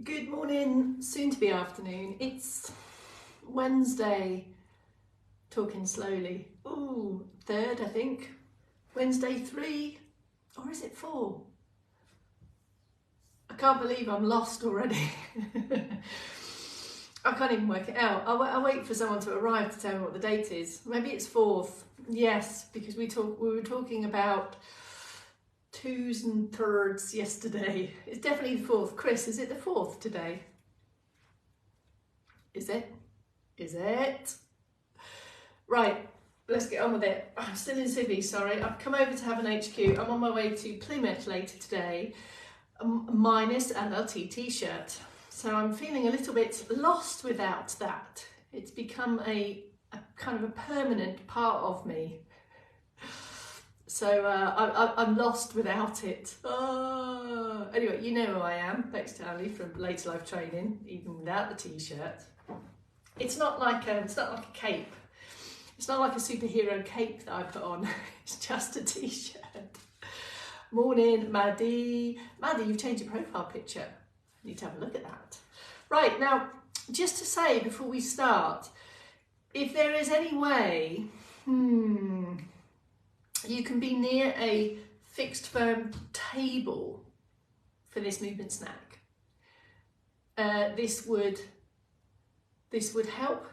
Good morning, soon to be afternoon. It's Wednesday, talking slowly. Ooh, third, I think. Wednesday 3, or is it 4? I can't believe I'm lost already. I can't even work it out. I'll wait for someone to arrive to tell me what the date is. Maybe it's 4th. Yes, because we were talking about 2s and 3rds yesterday. It's definitely the 4th. Chris, is it the 4th today? Is it? Is it? Right, let's get on with it. I'm still in Civvy, sorry. I've come over to have an HQ. I'm on my way to Plymouth later today, minus an LT t-shirt. So I'm feeling a little bit lost without that. It's become a kind of a permanent part of me. So I'm lost without it. Oh. Anyway, you know who I am, Bex Townley from Later Life Training, even without the t-shirt. It's not like a cape. It's not like a superhero cape that I put on. It's just a t-shirt. Morning, Maddie. Maddie, you've changed your profile picture. I need to have a look at that. Right, now, just to say before we start, if there is any way, you can be near a fixed firm table for this movement snack. This would help.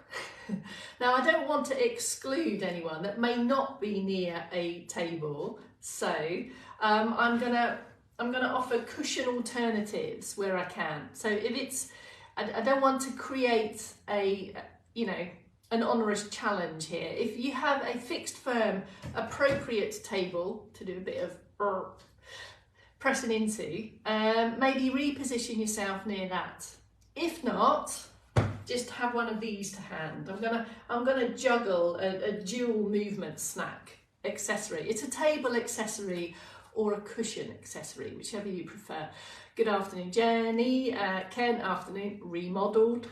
Now, I don't want to exclude anyone that may not be near a table, so I'm gonna offer cushion alternatives where I can. So if it's, I don't want to create an onerous challenge here. If you have a fixed firm appropriate table to do a bit of pressing into, maybe reposition yourself near that. If not, just have one of these to hand. I'm gonna juggle a dual movement snack accessory. It's a table accessory or a cushion accessory, whichever you prefer. Good afternoon, Jenny. Ken, afternoon. Remodelled.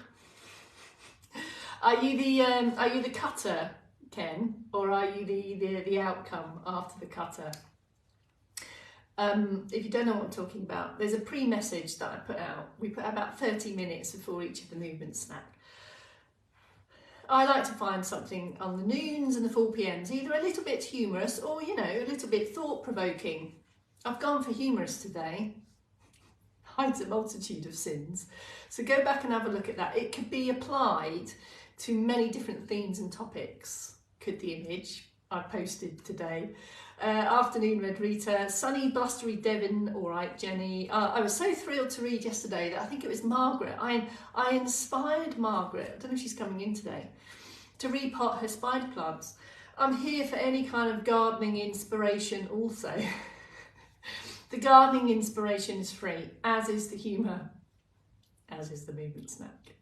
Are you the cutter, Ken, or are you the outcome after the cutter? If you don't know what I'm talking about, there's a pre-message that I put out. We put out about 30 minutes before each of the movement snack. I like to find something on the noons and the 4 PMs, either a little bit humorous or, a little bit thought-provoking. I've gone for humorous today. Hides a multitude of sins. So go back and have a look at that. It could be applied to many different themes and topics. Could the image I posted today. Afternoon, Red Rita. Sunny, blustery Devon. All right, Jenny. I was so thrilled to read yesterday that I think it was Margaret. I inspired Margaret, I don't know if she's coming in today, to repot her spider plants. I'm here for any kind of gardening inspiration also. The gardening inspiration is free, as is the humour, as is the movement snack.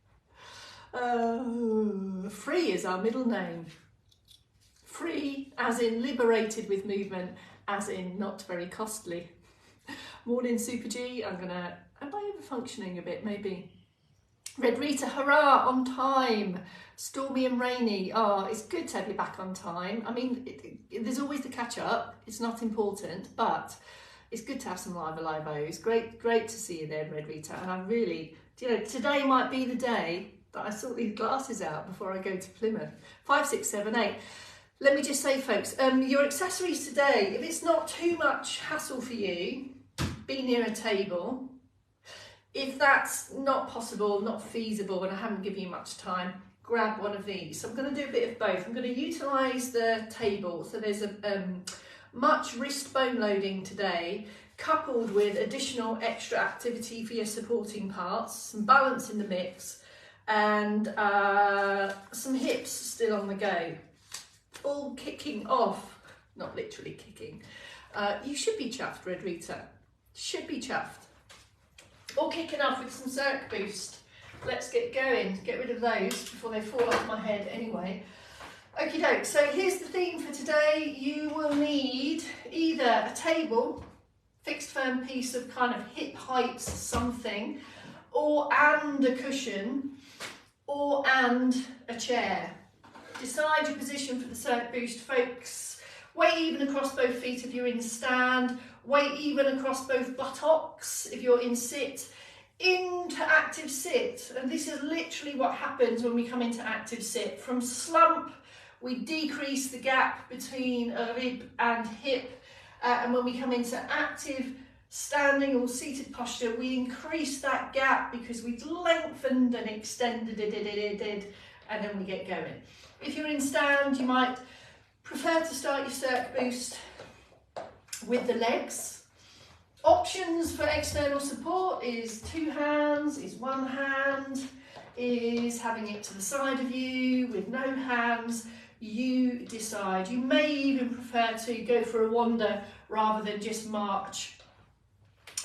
Free is our middle name. Free as in liberated with movement, as in not very costly. Morning, Super G. Am I over-functioning a bit, maybe? Red Rita, hurrah, on time. Stormy and rainy. Oh, it's good to have you back on time. I mean, there's always the catch up. It's not important, but it's good to have some live-O's. Great to see you there, Red Rita. And I really, today might be the day that I sort these glasses out before I go to Plymouth. 5, 6, 7, 8. Let me just say, folks, your accessories today, if it's not too much hassle for you, be near a table. If that's not possible, not feasible, and I haven't given you much time, grab one of these. So I'm going to do a bit of both. I'm going to utilise the table. So there's much wrist bone loading today, coupled with additional extra activity for your supporting parts, some balance in the mix, and some hips still on the go. All kicking off, not literally kicking. You should be chuffed, Red Rita. Should be chuffed. All kicking off with some Circ Boost. Let's get going. Get rid of those before they fall off my head anyway. Okie doke, so here's the theme for today. You will need either a table, fixed firm piece of kind of hip height something, and a cushion, and a chair. Decide your position for the Circ Boost, folks. Weight even across both feet if you're in stand. Weight even across both buttocks if you're in sit. into active sit, and this is literally what happens when we come into active sit. From slump, we decrease the gap between a rib and hip, and when we come into active standing or seated posture, we increase that gap because we've lengthened and extended it, and then we get going. If you're in stand, you might prefer to start your circ boost with the legs. Options for external support is 2 hands, is 1 hand, is having it to the side of you with no hands. You decide. You may even prefer to go for a wander rather than just march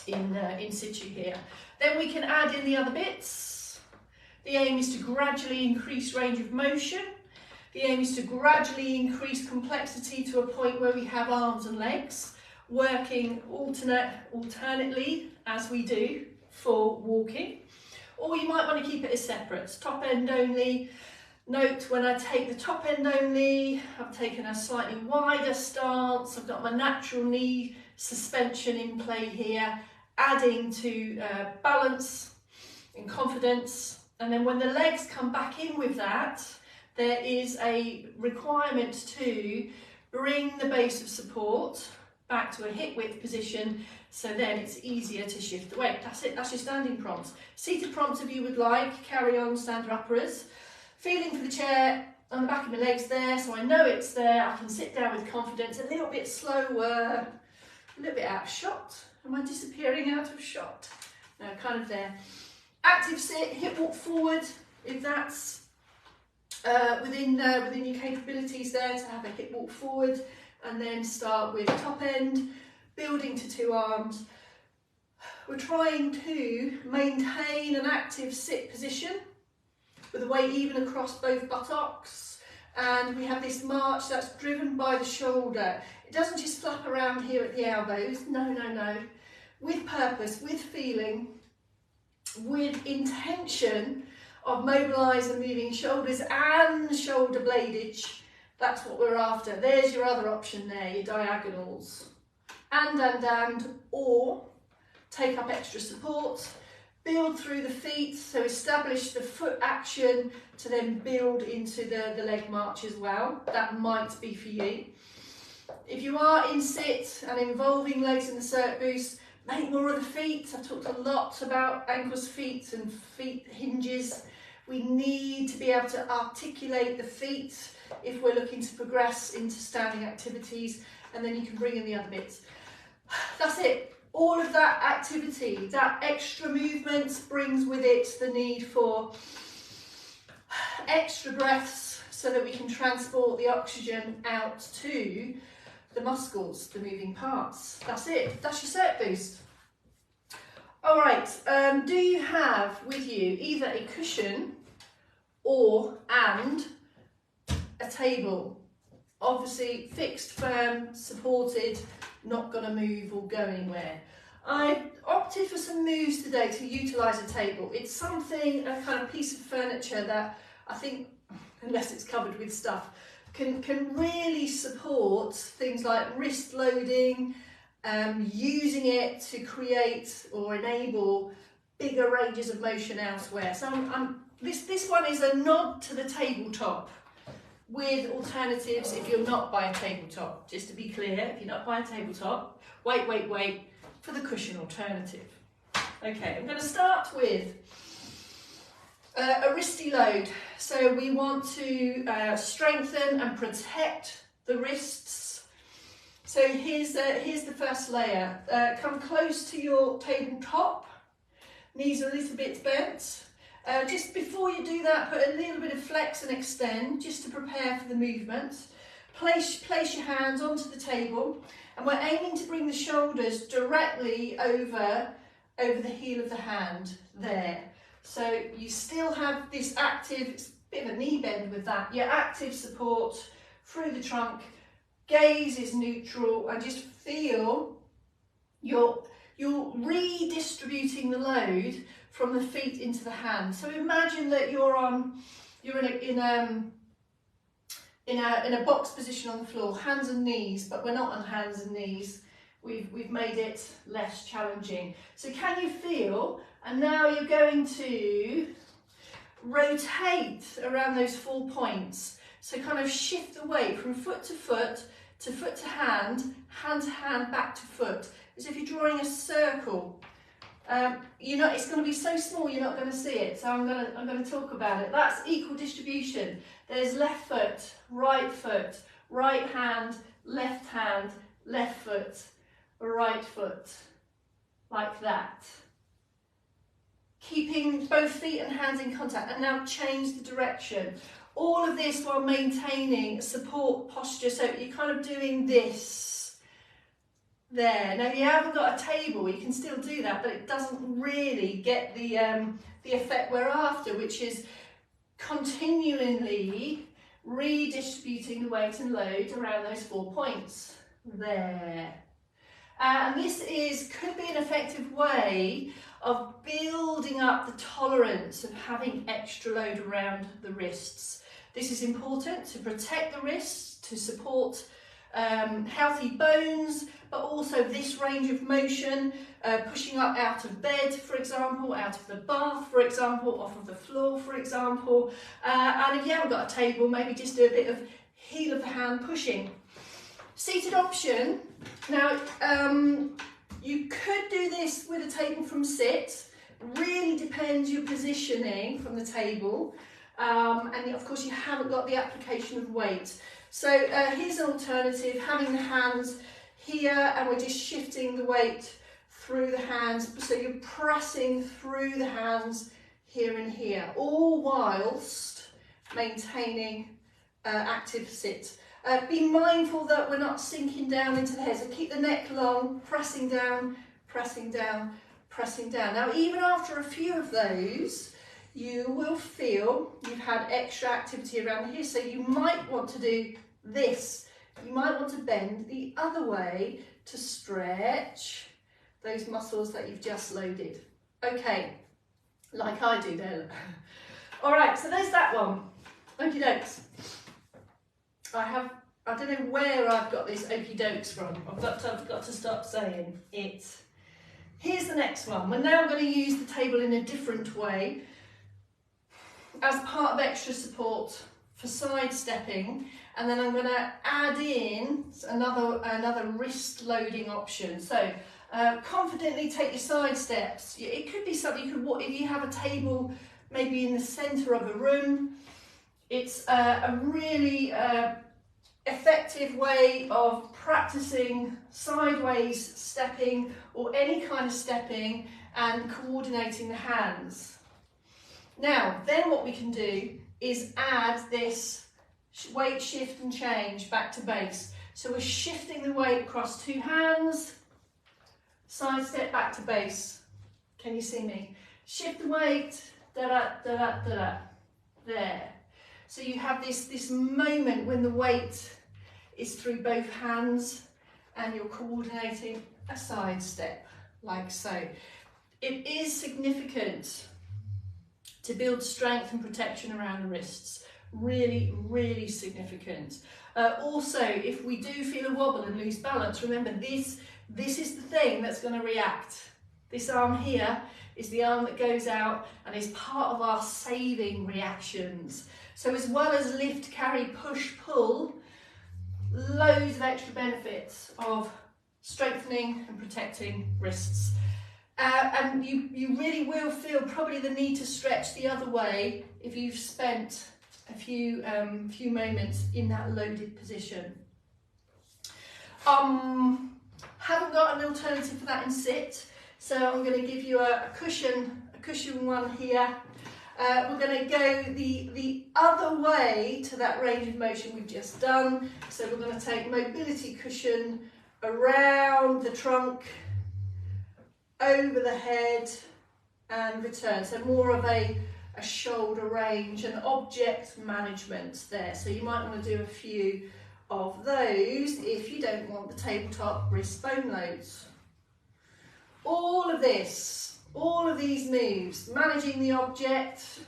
in situ here. Then we can add in the other bits. The aim is to gradually increase range of motion. The aim is to gradually increase complexity to a point where we have arms and legs working alternately as we do for walking. Or you might want to keep it as separate, top end only. Note when I take the top end only, I've taken a slightly wider stance. I've got my natural knee suspension in play here, adding to balance and confidence. And then when the legs come back in with that, there is a requirement to bring the base of support back to a hip width position, so then it's easier to shift the weight. That's it, that's your standing prompts. Seated prompts, if you would like, carry on stand uppers. Feeling for the chair on the back of my legs there, so I know it's there. I can sit down with confidence, a little bit slower, a little bit out of shot. Am I disappearing out of shot? No, kind of there. Active sit, hip walk forward, if that's within your capabilities there, to have a hip walk forward, and then start with top end, building to 2 arms. We're trying to maintain an active sit position with the weight even across both buttocks, and we have this march that's driven by the shoulder. It doesn't just flap around here at the elbows, no, with purpose, with feeling, with intention of mobilise and moving shoulders and shoulder bladage. That's what we're after. There's your other option there, your diagonals. And, or take up extra support, build through the feet, so establish the foot action to then build into the leg march as well. That might be for you. If you are in sit and involving legs in the circ boost, make more of the feet. I've talked a lot about ankles, feet and feet hinges. We need to be able to articulate the feet if we're looking to progress into standing activities, and then you can bring in the other bits. That's it. All of that activity, that extra movement brings with it the need for extra breaths so that we can transport the oxygen out to the muscles, the moving parts. That's it. That's your circ boost. All right. Do you have with you either a cushion and a table? Obviously fixed, firm, supported, not going to move or go anywhere. I opted for some moves today to utilise a table. It's something, a kind of piece of furniture that I think, unless it's covered with stuff, can really support things like wrist loading, using it to create or enable bigger ranges of motion elsewhere. So this one is a nod to the tabletop, with alternatives if you're not buying tabletop. Just to be clear, if you're not buying tabletop, wait for the cushion alternative. Okay, I'm going to start with a wristy load. So we want to strengthen and protect the wrists. So here's the first layer. Come close to your tabletop, knees are a little bit bent. Just before you do that, put a little bit of flex and extend just to prepare for the movement. Place your hands onto the table, and we're aiming to bring the shoulders directly over the heel of the hand there. So you still have this active, it's a bit of a knee bend with that, your active support through the trunk, gaze is neutral, and just feel you're redistributing the load from the feet into the hands. So imagine that you're in a box position on the floor, hands and knees, but we're not on hands and knees. we've made it less challenging. So can you feel, and now you're going to rotate around those 4 points. So kind of shift the weight from foot to foot to hand to hand, back to foot, as if you're drawing a circle. It's going to be so small you're not going to see it, so I'm going to talk about it. That's equal distribution. There's left foot, right hand, left foot, right foot, like that. Keeping both feet and hands in contact, and now change the direction. All of this while maintaining support posture, so you're kind of doing this there. Now, if you haven't got a table, you can still do that, but it doesn't really get the effect we're after, which is continually redistributing the weight and load around those 4 points there. And this could be an effective way of building up the tolerance of having extra load around the wrists. This is important to protect the wrists, to support healthy bones, but also this range of motion, pushing up out of bed, for example, out of the bath, for example, off of the floor, for example. And if you haven't got a table, maybe just do a bit of heel of the hand pushing. Seated option. Now, you could do this with a table from sit. Really depends your positioning from the table. And of course you haven't got the application of weight. So here's an alternative, having the hands here, and we're just shifting the weight through the hands. So you're pressing through the hands here and here, all whilst maintaining active sit. Be mindful that we're not sinking down into the head, so keep the neck long, pressing down, pressing down, pressing down. Now, even after a few of those, you will feel you've had extra activity around here, so you might want to do this. You might want to bend the other way to stretch those muscles that you've just loaded. Okay, like I do there. All right, so there's that one. Okie dokes. I don't know where I've got this okie dokes from. I've got to stop saying it. Here's the next one. We're now going to use the table in a different way as part of extra support for sidestepping, and then I'm going to add in another wrist loading option. So confidently take your side steps. It could be something you could, if you have a table maybe in the centre of a room. It's a really effective way of practicing sideways stepping or any kind of stepping and coordinating the hands. Now, then what we can do is add this weight shift and change back to base. So we're shifting the weight across 2 hands, side step back to base. Can you see me? Shift the weight, da-da, there. So you have this moment when the weight is through both hands and you're coordinating a side step, like so. It is significant to build strength and protection around the wrists. Really, really significant. Also, if we do feel a wobble and lose balance, remember this is the thing that's going to react. This arm here is the arm that goes out and is part of our saving reactions. So as well as lift, carry, push, pull, loads of extra benefits of strengthening and protecting wrists. And you really will feel probably the need to stretch the other way if you've spent a few moments in that loaded position. Haven't got an alternative for that in sit, so I'm going to give you a cushion one here. We're going to go the other way to that range of motion we've just done. So we're going to take mobility cushion around the trunk, over the head and return. So more of a shoulder range and object management there. So you might want to do a few of those if you don't want the tabletop wrist bone loads. All of these moves, managing the object,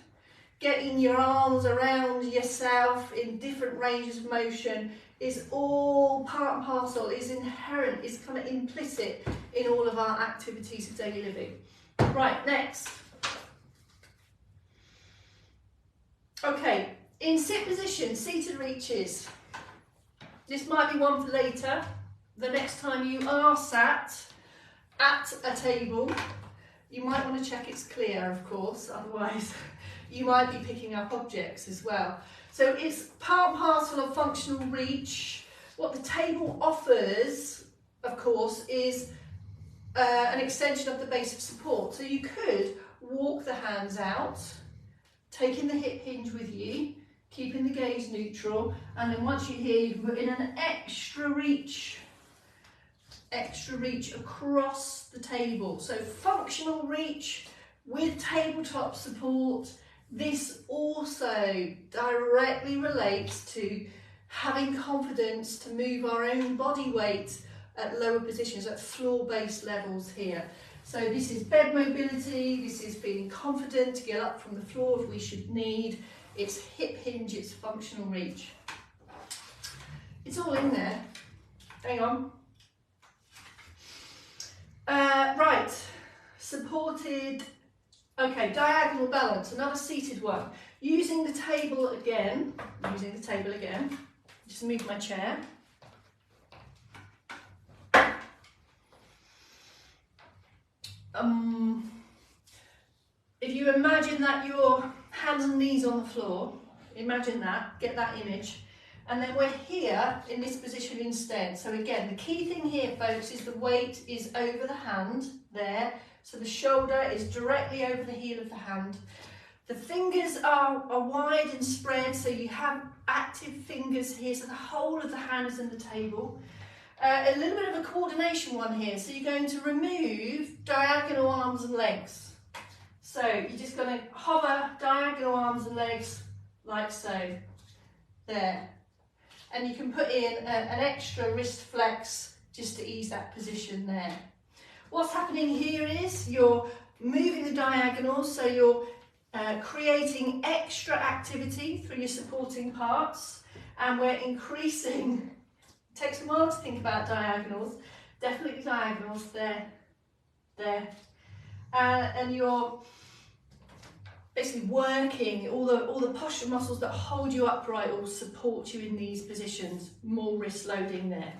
getting your arms around yourself in different ranges of motion, is all part and parcel, is inherent, is kind of implicit in all of our activities of daily living. Right, next. Okay, in sit position, seated reaches. This might be one for later. The next time you are sat at a table, you might want to check it's clear, of course, otherwise you might be picking up objects as well. So it's part and parcel of functional reach. What the table offers, of course, is an extension of the base of support. So you could walk the hands out, taking the hip hinge with you, keeping the gaze neutral, and then once you're here, you can put in an extra reach across the table. So functional reach with tabletop support. This also directly relates to having confidence to move our own body weight at lower positions, at floor-based levels here. So this is bed mobility, this is feeling confident to get up from the floor if we should need. It's hip hinge, it's functional reach. It's all in there. Hang on. Right, supported. Okay, diagonal balance, another seated one. Using the table again, just move my chair. If you imagine that your hands and knees on the floor, imagine that, get that image. And then we're here in this position instead. So again, the key thing here, folks, is the weight is over the hand there. So the shoulder is directly over the heel of the hand. The fingers are wide and spread, so you have active fingers here, so the whole of the hand is on the table. A little bit of a coordination one here, so you're going to remove diagonal arms and legs. So you're just going to hover diagonal arms and legs like so, there. And you can put in an extra wrist flex just to ease that position there. What's happening here is you're moving the diagonals, so you're creating extra activity through your supporting parts, and we're increasing. It takes a while to think about diagonals, definitely diagonals, there, and you're basically working all the posture muscles that hold you upright or support you in these positions. More wrist loading there.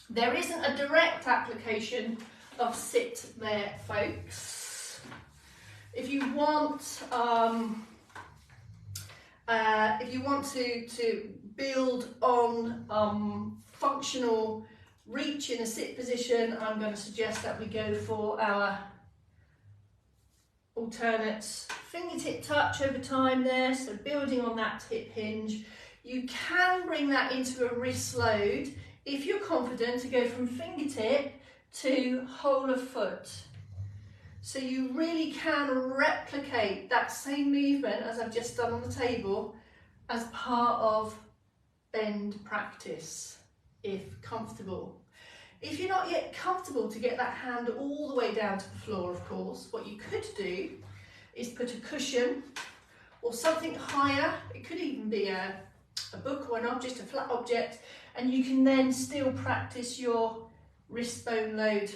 There isn't a direct application of sit there, folks. If you want to build on functional reach in a sit position, I'm going to suggest that we go for our alternates, fingertip touch over time there, so building on that hip hinge. You can bring that into a wrist load if you're confident to go from fingertip to whole of foot. So you really can replicate that same movement as I've just done on the table as part of bend practice, if comfortable. If you're not yet comfortable to get that hand all the way down to the floor, of course, what you could do is put a cushion or something higher. It could even be a book or an object, a flat object, and you can then still practice your wrist bone load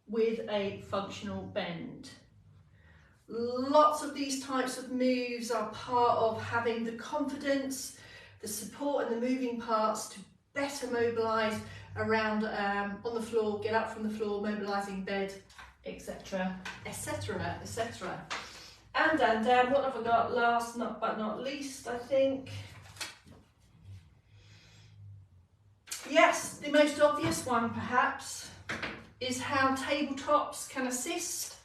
with a functional bend. Lots of these types of moves are part of having the confidence, the support and the moving parts to better mobilise around on the floor, get up from the floor, mobilising bed, etc, etc, etc. And down. What have I got last but not least, I think? Yes, the most obvious one perhaps is how tabletops can assist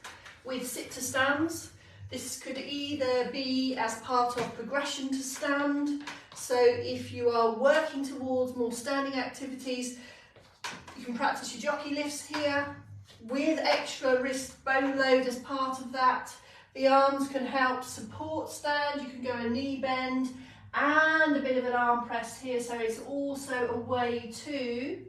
with sit to stands. This could either be as part of progression to stand. So if you are working towards more standing activities, you can practice your jockey lifts here with extra wrist bone load as part of that. The arms can help support stand. You can go a knee bend and a bit of an arm press here. So it's also a way to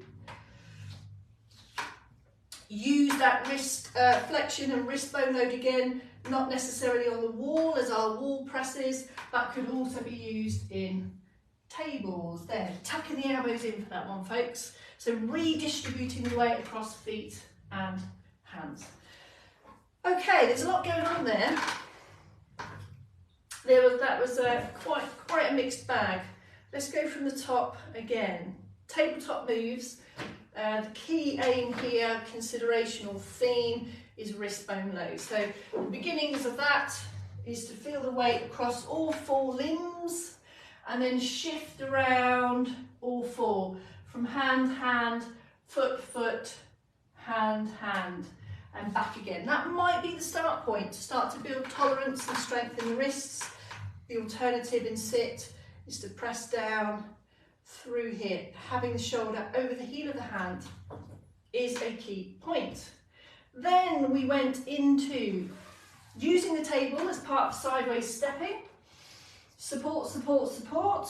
use that wrist flexion and wrist bone load again, not necessarily on the wall as our wall presses, but could also be used in tables. There, tucking the elbows in for that one, folks. So redistributing the weight across feet and hands. Okay, there's a lot going on there. That was quite a mixed bag. Let's go from the top again. Tabletop moves. The key aim here, consideration or theme, is wrist bone low. So the beginnings of that is to feel the weight across all 4 limbs and then shift around all 4 from hand, hand, foot, foot, hand, hand, and back again. That might be the start point to start to build tolerance and strength in the wrists. The alternative in sit is to press down through here. Having the shoulder over the heel of the hand is a key point. Then we went into using the table as part of sideways stepping. Support, support, support.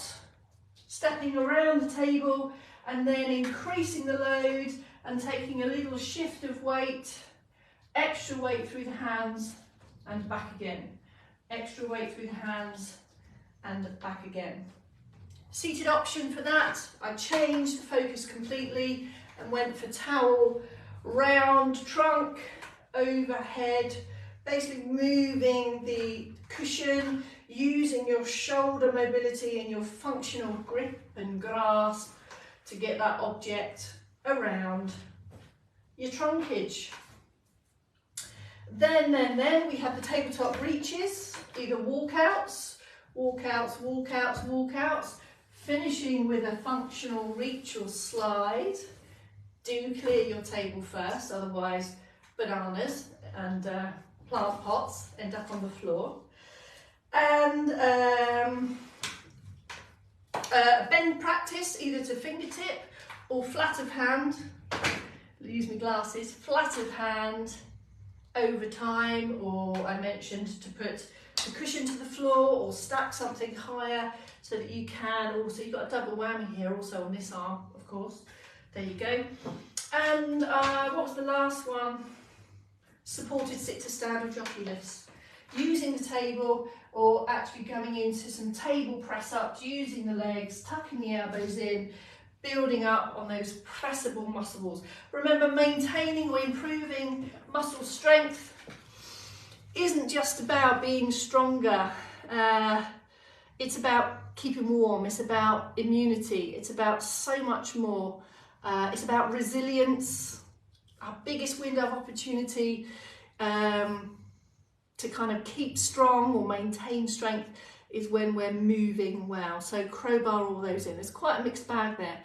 Stepping around the table and then increasing the load and taking a little shift of weight. Extra weight through the hands and back again. Extra weight through the hands and back again. Seated option for that, I changed the focus completely and went for towel, round trunk, overhead, basically moving the cushion, using your shoulder mobility and your functional grip and grasp to get that object around your trunkage. Then we have the tabletop reaches, either walkouts, walkouts, walkouts, walkouts, finishing with a functional reach or slide. Do clear your table first, otherwise bananas and plant pots end up on the floor. And bend practice, either to fingertip or flat of hand. Use my glasses, flat of hand over time, or I mentioned to put the cushion to the floor or stack something higher so that you can also, you've got a double whammy here also on this arm, of course. There you go. And what was the last one? Supported sit to stand or jockey lifts. Using the table or actually going into some table press ups, using the legs, tucking the elbows in, building up on those pressable muscles. Remember, maintaining or improving muscle strength isn't just about being stronger. It's about keeping warm. It's about immunity. It's about so much more. It's about resilience. Our biggest window of opportunity to kind of keep strong or maintain strength is when we're moving well. So crowbar all those in. There's quite a mixed bag there.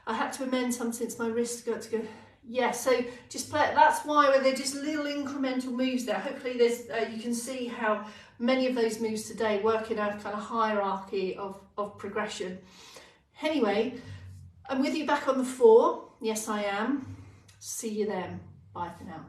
I had to amend some since my wrist got to go. Yeah, so just play it. That's why they're just little incremental moves there. Hopefully there's you can see how many of those moves today work in a kind of hierarchy of progression. Anyway, I'm with you back on the 4. Yes, I am. See you then. Bye for now.